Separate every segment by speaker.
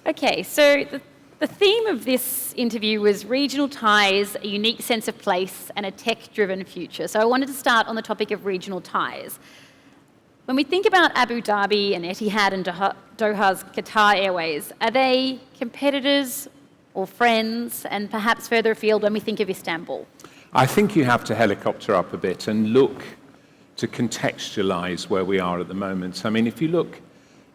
Speaker 1: Okay, so the theme of this interview was regional ties, a unique sense of place, and a tech-driven future. So I wanted to start on the topic of regional ties. When we think about Abu Dhabi and Etihad and Doha's Qatar Airways, are they competitors or friends, and perhaps further afield when we think of Istanbul?
Speaker 2: I think you have to helicopter up a bit and look to contextualize where we are at the moment. I mean, if you look,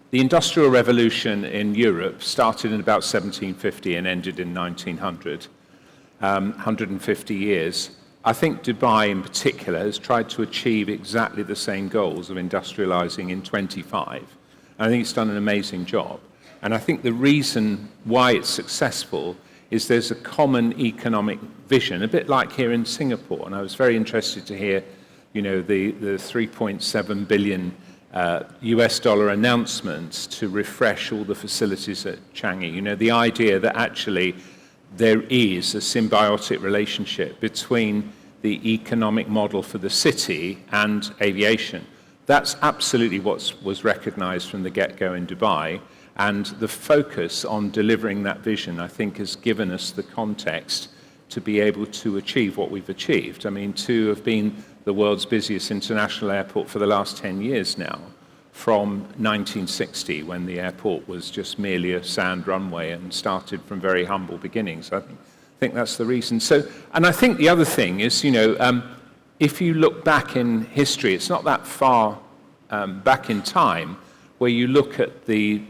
Speaker 2: the Industrial Revolution in Europe started in about 1750 and ended in 1900, 150 years. I think Dubai in particular has tried to achieve exactly the same goals of industrializing in 25. I think it's done an amazing job. And I think the reason why it's successful is there's a common economic vision, a bit like here in Singapore. And I was very interested to hear, the 3.7 billion US dollar announcements to refresh all the facilities at Changi. The idea that actually there is a symbiotic relationship between the economic model for the city and aviation. That's absolutely what was recognized from the get-go in Dubai. And the focus on delivering that vision, I think, has given us the context to be able to achieve what we've achieved. I mean, to have been the world's busiest international airport for the last 10 years now, from 1960, when the airport was just merely a sand runway and started from very humble beginnings. I think that's the reason. So, and I think the other thing is, if you look back in history, it's not that far back in time, where you look at the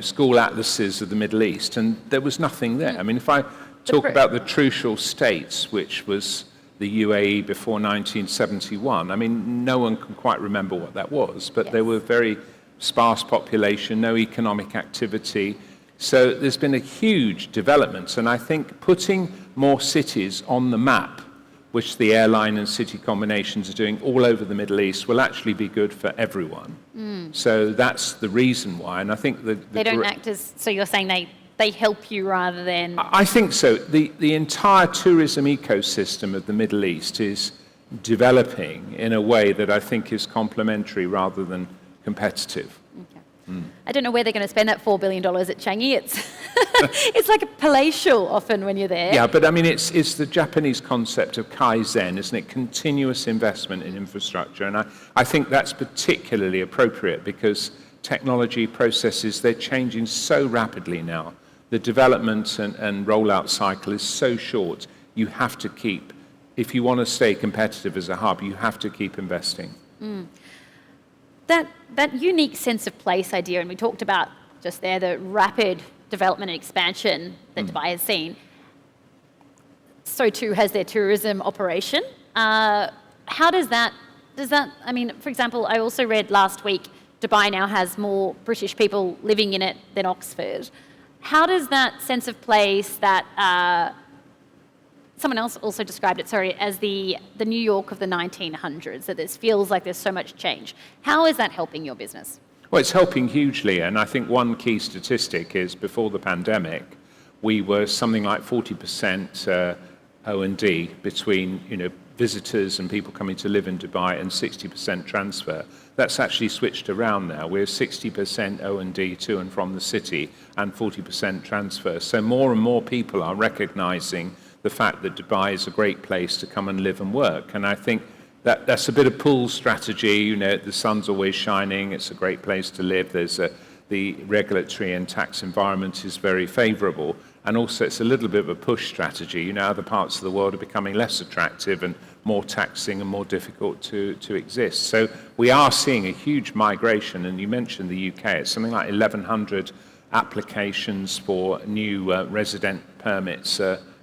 Speaker 2: school atlases of the Middle East, and there was nothing there. I mean, if I talk about the Trucial States, which was the UAE before 1971, I mean, no one can quite remember what that was, but there were very sparse population, no economic activity. So there's been a huge development, and I think putting more cities on the map, which the airline and city combinations are doing all over the Middle East, will actually be good for everyone. So that's the reason why, and I think
Speaker 1: they don't act as, so you're saying they help you rather than...
Speaker 2: I think so. The entire tourism ecosystem of the Middle East is developing in a way that I think is complementary rather than competitive.
Speaker 1: Okay. I don't know where they're going to spend that $4 billion at Changi. It's like a palatial often when you're there.
Speaker 2: Yeah, but I mean, it's the Japanese concept of Kaizen, isn't it? Continuous investment in infrastructure. And I think that's particularly appropriate because technology processes, they're changing so rapidly now. The development and rollout cycle is so short. You have to keep, if you want to stay competitive as a hub, you have to keep investing.
Speaker 1: That unique sense of place idea, and we talked about just there the rapid development and expansion that Dubai has seen, so too has their tourism operation. How does that, I mean, for example, I also read last week, Dubai now has more British people living in it than Oxford. How does that sense of place, that someone else also described it, as the New York of the 1900s, that this feels like there's so much change. How is that helping your business?
Speaker 2: Well, it's helping hugely, and I think one key statistic is before the pandemic, we were something like 40% O&D between visitors and people coming to live in Dubai, and 60% transfer. That's actually switched around now. We're 60% O&D to and from the city and 40% transfer. So more and more people are recognizing the fact that Dubai is a great place to come and live and work. And I think that's a bit of pull strategy. The sun's always shining. It's a great place to live. The regulatory and tax environment is very favorable. And also it's a little bit of a push strategy. Other parts of the world are becoming less attractive and more taxing and more difficult to exist. So we are seeing a huge migration. And you mentioned the UK. It's something like 1,100 applications for new resident permits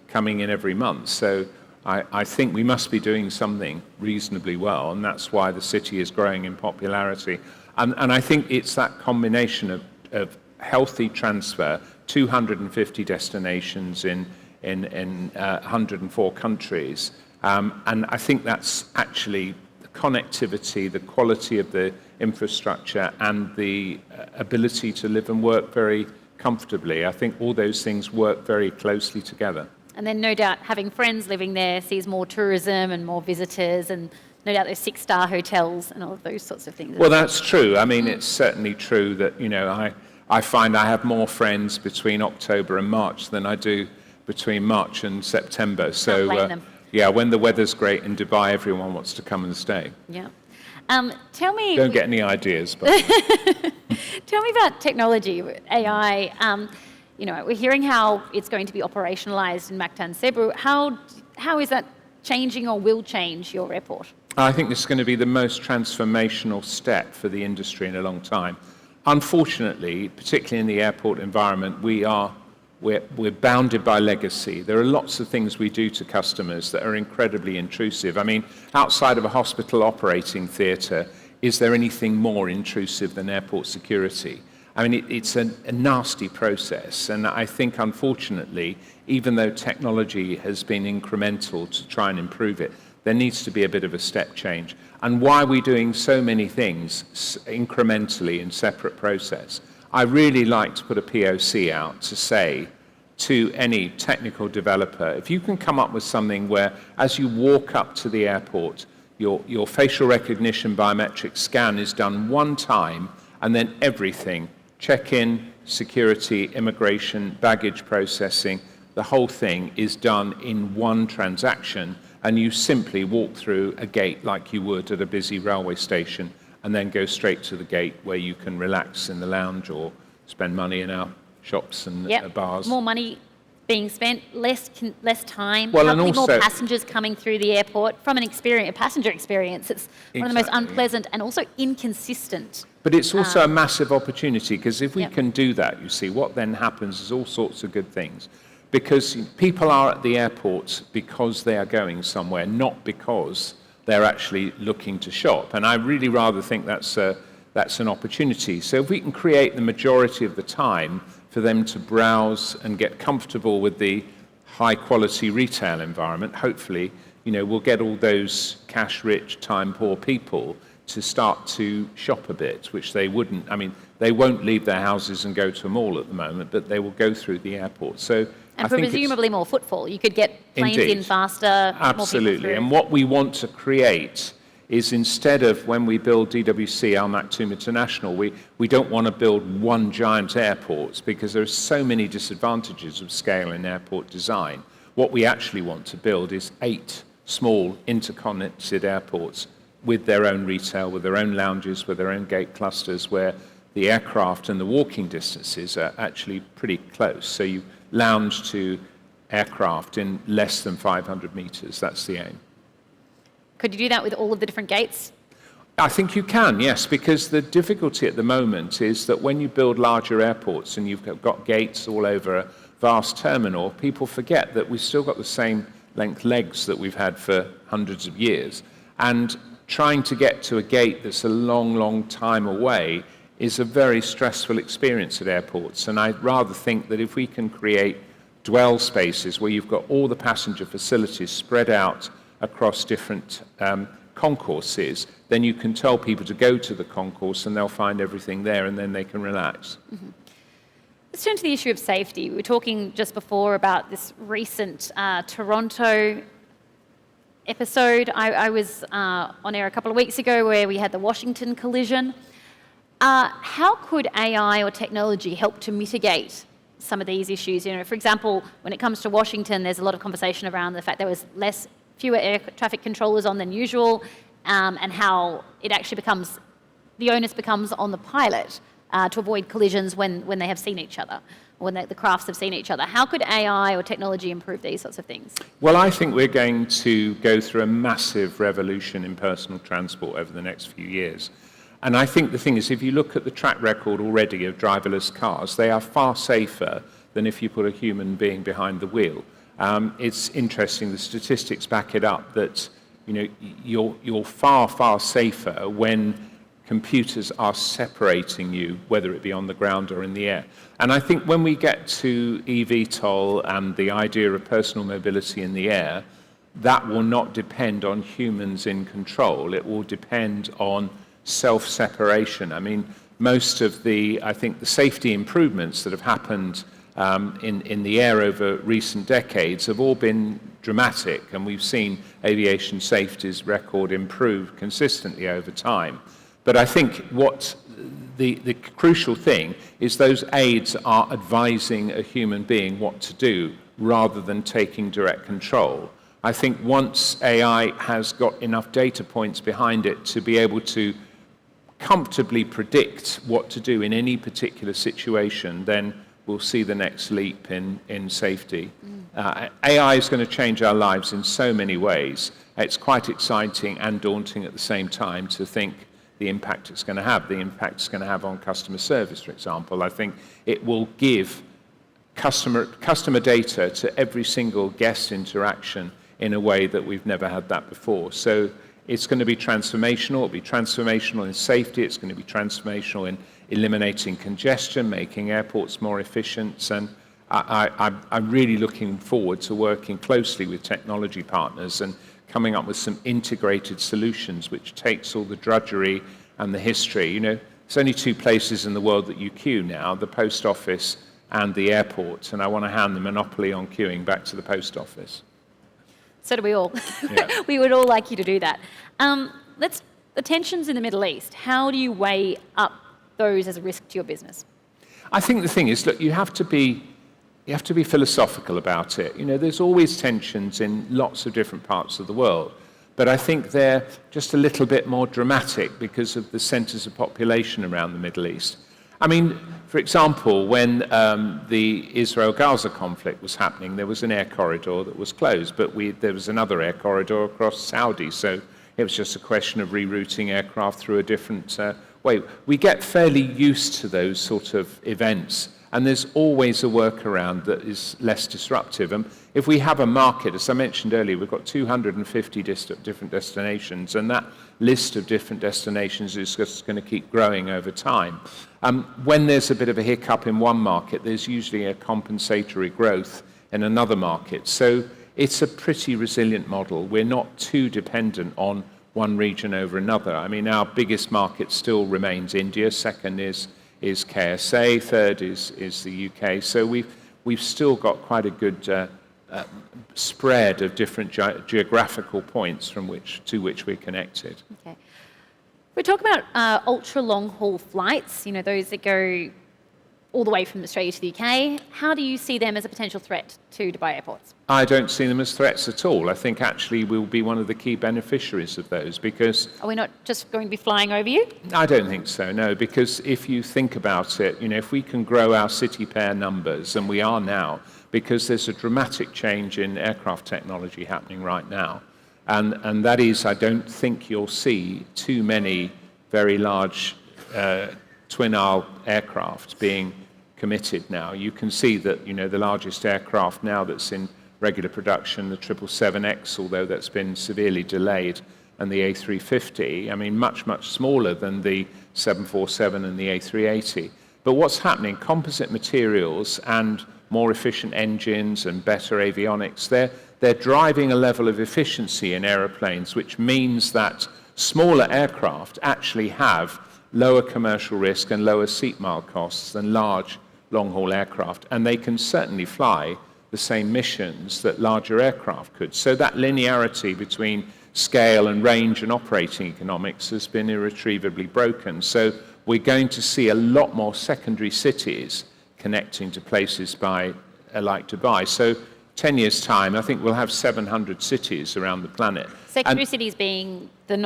Speaker 2: coming in every month. So I think we must be doing something reasonably well, and that's why the city is growing in popularity. And I think it's that combination of healthy transfer, 250 destinations in 104 countries, and I think that's actually the connectivity, the quality of the infrastructure, and the ability to live and work very comfortably. I think all those things work very closely together.
Speaker 1: And then no doubt having friends living there sees more tourism and more visitors, and no doubt there's 6-star hotels and all of those sorts of things.
Speaker 2: Well, that's true. I mean, it's certainly true that, I find I have more friends between October and March than I do between March and September.
Speaker 1: Can't blame them.
Speaker 2: Yeah, when the weather's great in Dubai, everyone wants to come and stay.
Speaker 1: Yeah. Tell me.
Speaker 2: Don't get any ideas. But
Speaker 1: Tell me about technology, AI. We're hearing how it's going to be operationalised in Mactan Cebu. How is that changing or will change your airport?
Speaker 2: I think this is going to be the most transformational step for the industry in a long time. Unfortunately, particularly in the airport environment, we're bounded by legacy. There are lots of things we do to customers that are incredibly intrusive. I mean, outside of a hospital operating theatre, is there anything more intrusive than airport security? I mean, it's a nasty process, and I think, unfortunately, even though technology has been incremental to try and improve it, there needs to be a bit of a step change. And why are we doing so many things incrementally in separate process? I really like to put a POC out to say to any technical developer, if you can come up with something where, as you walk up to the airport, your facial recognition biometric scan is done one time, and then everything, check-in, security, immigration, baggage processing, the whole thing is done in one transaction, and you simply walk through a gate like you would at a busy railway station, and then go straight to the gate where you can relax in the lounge or spend money in our shops and bars.
Speaker 1: More money being spent, less time,
Speaker 2: well, and
Speaker 1: more
Speaker 2: also,
Speaker 1: passengers coming through the airport. From a passenger experience, it's one of the most unpleasant and also inconsistent.
Speaker 2: But it's also a massive opportunity, because if we can do that, you see, what then happens is all sorts of good things. Because people are at the airport because they are going somewhere, not because they're actually looking to shop. And I really rather think that's an opportunity. So if we can create the majority of the time for them to browse and get comfortable with the high-quality retail environment, hopefully, we'll get all those cash-rich, time-poor people to start to shop a bit, which they wouldn't. I mean, they won't leave their houses and go to a mall at the moment, but they will go through the airport. So
Speaker 1: and for presumably more footfall. You could get planes in faster.
Speaker 2: Absolutely. And what we want to create is, instead of when we build DWC, Al Maktoum International, we don't want to build one giant airport, because there are so many disadvantages of scale in airport design. What we actually want to build is 8 small interconnected airports with their own retail, with their own lounges, with their own gate clusters, where the aircraft and the walking distances are actually pretty close. So you lounge to aircraft in less than 500 meters. That's the aim.
Speaker 1: Could you do that with all of the different gates?
Speaker 2: I think you can, yes, because the difficulty at the moment is that when you build larger airports and you've got gates all over a vast terminal, people forget that we've still got the same length legs that we've had for hundreds of years. And trying to get to a gate that's a long, long time away is a very stressful experience at airports. And I'd rather think that if we can create dwell spaces where you've got all the passenger facilities spread out across different concourses, then you can tell people to go to the concourse and they'll find everything there, and then they can relax.
Speaker 1: Mm-hmm. Let's turn to the issue of safety. We were talking just before about this recent Toronto episode. I was on air a couple of weeks ago where we had the Washington collision. How could AI or technology help to mitigate some of these issues? For example, when it comes to Washington, there's a lot of conversation around the fact there was fewer air traffic controllers on than usual, and how it actually the onus becomes on the pilot to avoid collisions when they have seen each other, or when the crafts have seen each other. How could AI or technology improve these sorts of things?
Speaker 2: Well, I think we're going to go through a massive revolution in personal transport over the next few years. And I think the thing is, if you look at the track record already of driverless cars, they are far safer than if you put a human being behind the wheel. It's interesting, the statistics back it up, that you're far, far safer when computers are separating you, whether it be on the ground or in the air. And I think when we get to eVTOL and the idea of personal mobility in the air, that will not depend on humans in control. It will depend on self-separation. I mean, most of the safety improvements that have happened in the air over recent decades have all been dramatic, and we've seen aviation safety's record improve consistently over time. But I think what the crucial thing is those aids are advising a human being what to do rather than taking direct control. I think once AI has got enough data points behind it to be able to comfortably predict what to do in any particular situation, then we'll see the next leap in safety. AI is going to change our lives in so many ways. It's quite exciting and daunting at the same time to think the impact it's going to have. The impact it's going to have on customer service, for example. I think it will give customer data to every single guest interaction in a way that we've never had that before. So it's going to be transformational. It'll be transformational in safety. It's going to be transformational in eliminating congestion, making airports more efficient. And I'm really looking forward to working closely with technology partners and coming up with some integrated solutions which takes all the drudgery and the history. You know, there's only two places in the world that you queue now, the post office and the airport, and I want to hand the monopoly on queuing back to the post office.
Speaker 1: So do we all.
Speaker 2: Yeah.
Speaker 1: We would all like you to do that. The tensions in the Middle East, how do you weigh up those as a risk to your business?
Speaker 2: I think the thing is, look, you have to be philosophical about it. You know, there's always tensions in lots of different parts of the world, but I think they're just a little bit more dramatic because of the centers of population around the Middle East. I mean, for example, when the Israel-Gaza conflict was happening, there was an air corridor that was closed, but there was another air corridor across Saudi, so it was just a question of rerouting aircraft through a different way. We get fairly used to those sort of events, and there's always a workaround that is less disruptive. And if we have a market, as I mentioned earlier, we've got 250 different destinations, and that list of different destinations is just going to keep growing over time. When there's a bit of a hiccup in one market, there's usually a compensatory growth in another market. So it's a pretty resilient model. We're not too dependent on one region over another. I mean, our biggest market still remains India. Second is KSA. Third is the UK. So we've still got quite a good spread of different geographical points to which we're connected.
Speaker 1: Okay. We talk about ultra long haul flights. You know, those that go all the way from Australia to the UK. How do you see them as a potential threat to Dubai airports?
Speaker 2: I don't see them as threats at all. I think actually we'll be one of the key beneficiaries of those because...
Speaker 1: Are we not just going to be flying over you?
Speaker 2: I don't think so, no, because if you think about it, you know, if we can grow our city pair numbers, and we are now, because there's a dramatic change in aircraft technology happening right now, and that is, I don't think you'll see too many very large twin-aisle aircraft being committed now. You can see that, you know, the largest aircraft now that's in regular production, the 777X, although that's been severely delayed, and the A350, I mean, much, much smaller than the 747 and the A380. But what's happening, composite materials and more efficient engines and better avionics, they're driving a level of efficiency in aeroplanes, which means that smaller aircraft actually have lower commercial risk and lower seat mile costs than large long-haul aircraft, and they can certainly fly the same missions that larger aircraft could. So that linearity between scale and range and operating economics has been irretrievably broken. So we're going to see a lot more secondary cities connecting to places like Dubai. So 10 years' time, I think we'll have 700 cities around the planet.
Speaker 1: Secondary cities being the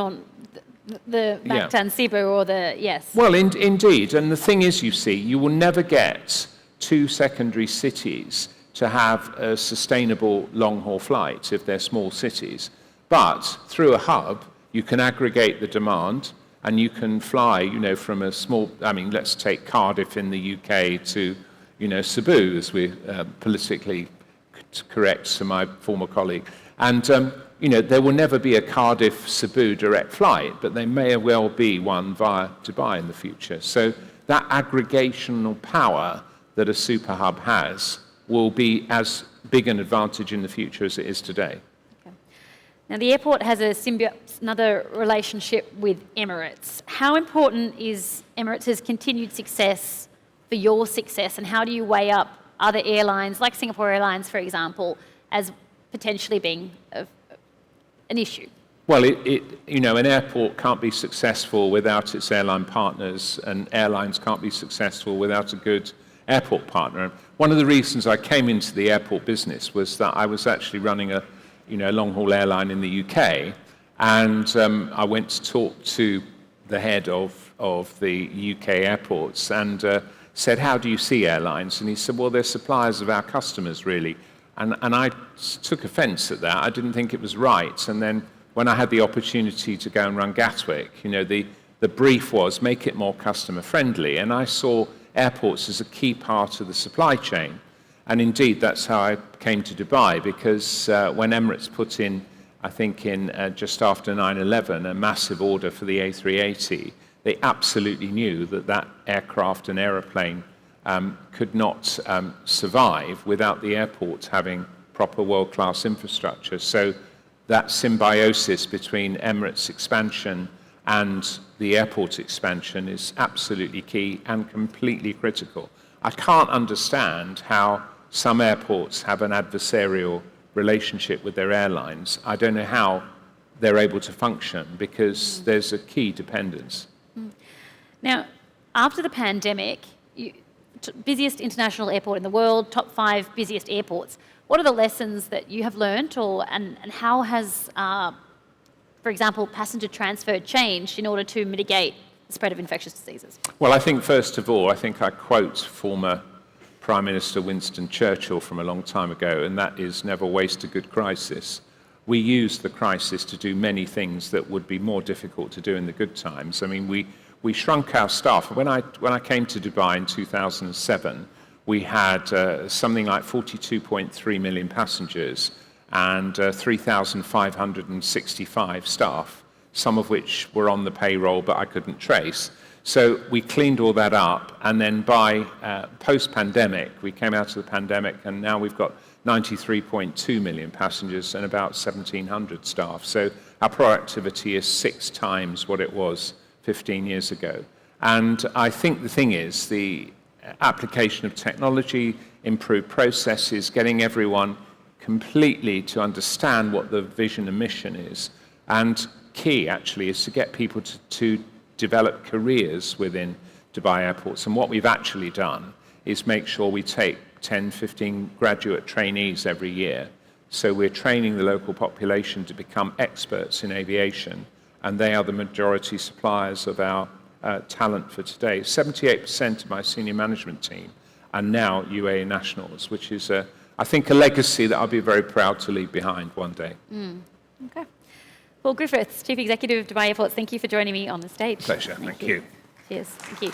Speaker 1: Mactan, Cebu, or the, yes.
Speaker 2: Well, indeed. And the thing is, you see, you will never get two secondary cities to have a sustainable long-haul flight if they're small cities. But through a hub, you can aggregate the demand and you can fly, you know, from a small, I mean, let's take Cardiff in the UK to, you know, Cebu, as we're politically correct to my former colleague. And, you know, there will never be a Cardiff-Cebu direct flight, but there may well be one via Dubai in the future. So that aggregational power that a super hub has will be as big an advantage in the future as it is today.
Speaker 1: Okay. Now, the airport has another relationship with Emirates. How important is Emirates' continued success for your success, and how do you weigh up other airlines, like Singapore Airlines, for example, as potentially being an issue?
Speaker 2: Well, an airport can't be successful without its airline partners, and airlines can't be successful without a good airport partner. One of the reasons I came into the airport business was that I was actually running a long-haul airline in the UK, and I went to talk to the head of the UK airports and said, "How do you see airlines?" And he said, "Well, they're suppliers of our customers, really." And I took offence at that. I didn't think it was right. And then when I had the opportunity to go and run Gatwick, the brief was make it more customer friendly. And I saw airports as a key part of the supply chain. And indeed, that's how I came to Dubai, because when Emirates put in, I think in just after 9/11, a massive order for the A380, they absolutely knew that aircraft and aeroplane could not survive without the airport having proper world-class infrastructure. So that symbiosis between Emirates expansion and the airport expansion is absolutely key and completely critical. I can't understand how some airports have an adversarial relationship with their airlines. I don't know how they're able to function, because there's a key dependence.
Speaker 1: Now, after the pandemic, busiest international airport in the world, top 5 busiest airports. What are the lessons that you have learnt, and how has, for example, passenger transfer changed in order to mitigate the spread of infectious diseases?
Speaker 2: Well, I think, first of all, I quote former Prime Minister Winston Churchill from a long time ago, and that is, never waste a good crisis. We used the crisis to do many things that would be more difficult to do in the good times. I mean, we shrunk our staff. When I came to Dubai in 2007, we had something like 42.3 million passengers and 3,565 staff, some of which were on the payroll but I couldn't trace. So we cleaned all that up, and then by post-pandemic, we came out of the pandemic, and now we've got 93.2 million passengers and about 1,700 staff. So our productivity is 6 times what it was 15 years ago. And I think the thing is, the application of technology, improved processes, getting everyone completely to understand what the vision and mission is. And key, actually, is to get people to develop careers within Dubai airports. And what we've actually done is make sure we take 10, 15 graduate trainees every year. So we're training the local population to become experts in aviation, and they are the majority suppliers of our talent for today. 78% of my senior management team are now UAE nationals, which is, I think, a legacy that I'll be very proud to leave behind one day.
Speaker 1: Okay. Paul Griffiths, Chief Executive of Dubai Airports, thank you for joining me on the stage.
Speaker 2: Pleasure. Thank you.
Speaker 1: Cheers. Thank you.